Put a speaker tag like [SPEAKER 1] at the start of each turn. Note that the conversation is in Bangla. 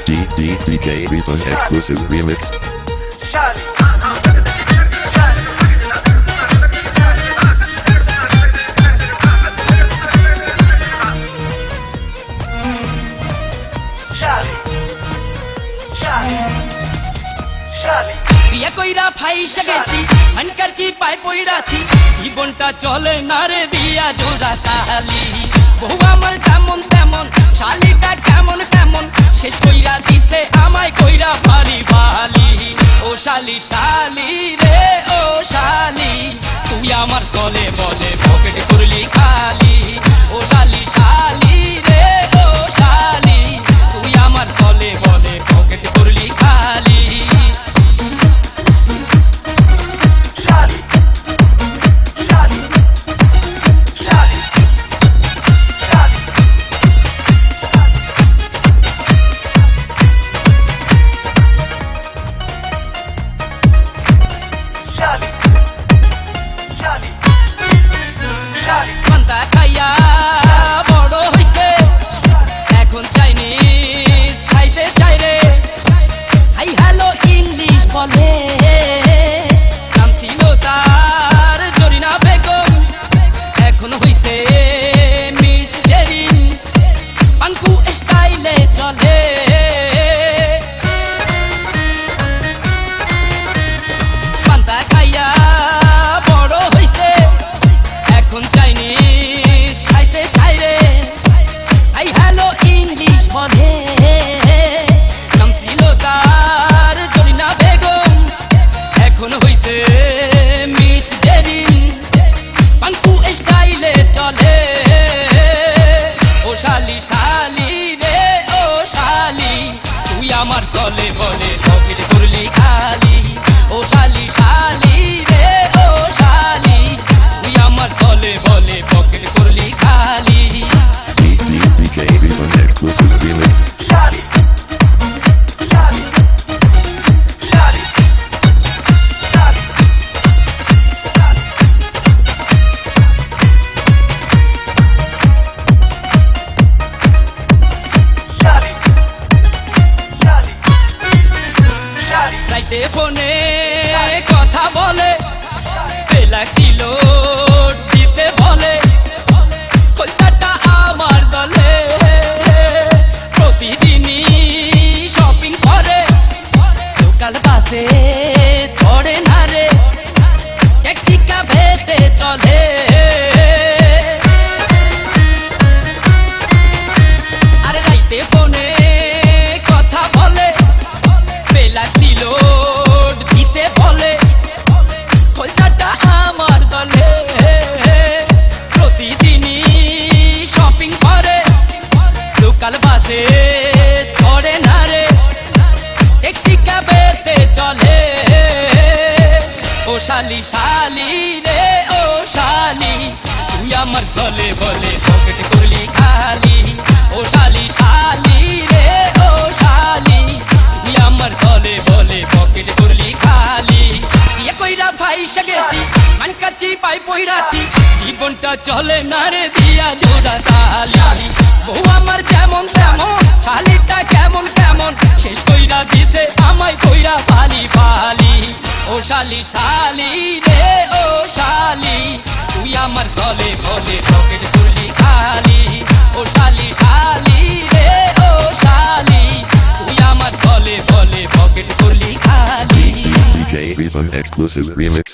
[SPEAKER 1] DJ Refund exclusive remix.
[SPEAKER 2] বিয়া কইরা ফাইসা গেছি আনকারছি পায় পইড়াছি জীবনটা চলে না রে দিয়া জোড়া তালি বহু আমার যেমন তেমন শালিটা কেমন কেমন শেষ কইরা দিছে আমায় কইরা বাড়ি বালি ও শালি শালি রে ও শালি তুই আমার চলে বলে পকেট করলি খালি ও শালি শালি রে ও শালি তুই আমার চলে বলে পকেট করলি খালি পান্তা খাইয়া বড় হইছে এখন চাইনিজ খাইতে চাই রে হাই হ্যালো ইংলিশ বলে নাম ছিল তার জরিনা বেগম এখন হইছে মিস জেরিন পাঙ্কু স্টাইলে চলে পান্তা খাইয়া বড় হইছে এখন চাইনিজ খাইতে চাই রে আই হ্যালো ইংলিশ বলে নাম ছিল তার জরিনা বেগম এখন হইছে মিস জেরিন পাঙ্কু স্টাইলে চলে ও শালি শালি রে ও শালি তুই আমার চলে বলে পকেট করলি খালি ও শালি শালি রে ও শালি তুই আমার চলে বলে পকেট করলি খালি
[SPEAKER 1] DJ Refund exclusive remix.
[SPEAKER 2] রাইতে ফোনে কথা বলে লাগছিল দিতে বলে কলকাতা আমার দলে প্রতিদিনই শপিং করে লোকাল বাসে ধরে না রে ট্যাক্সি ক্যাবেতে চলে আরে রাইতে ফোনে কথা বলে লাগছিল দিতে বলে কলকাতা আমার দলে প্রতিদিনই শপিং করে লোকাল বাসে ধরে না রে ট্যাক্সি ক্যাবেতে চলে ও শালি শালি রে ও শালি তুই আমার চলে বলে পকেট করলি খালি ও শালি শালি রে ও শালি তুই আমার চলে বলে পকেট করলি খালি বিয়ে কইরা ফাইসা গেছি আনকারছি পায় পইড়াছি জীবনটা চলে না রে দিয়া জোড়া তালি বহু আমার যেমন তেমন শালিটা কেমন কেমন শেষ কইরা দিছে আমায় কইরা পালি পালি ও শালি শালি রে ও শালি তুই আমার চলে বলে পকেট করলি খালি ও শালি শালি রে ও শালি তুই আমার চলে বলে পকেট করলি খালি
[SPEAKER 1] DJ Refund exclusive remix.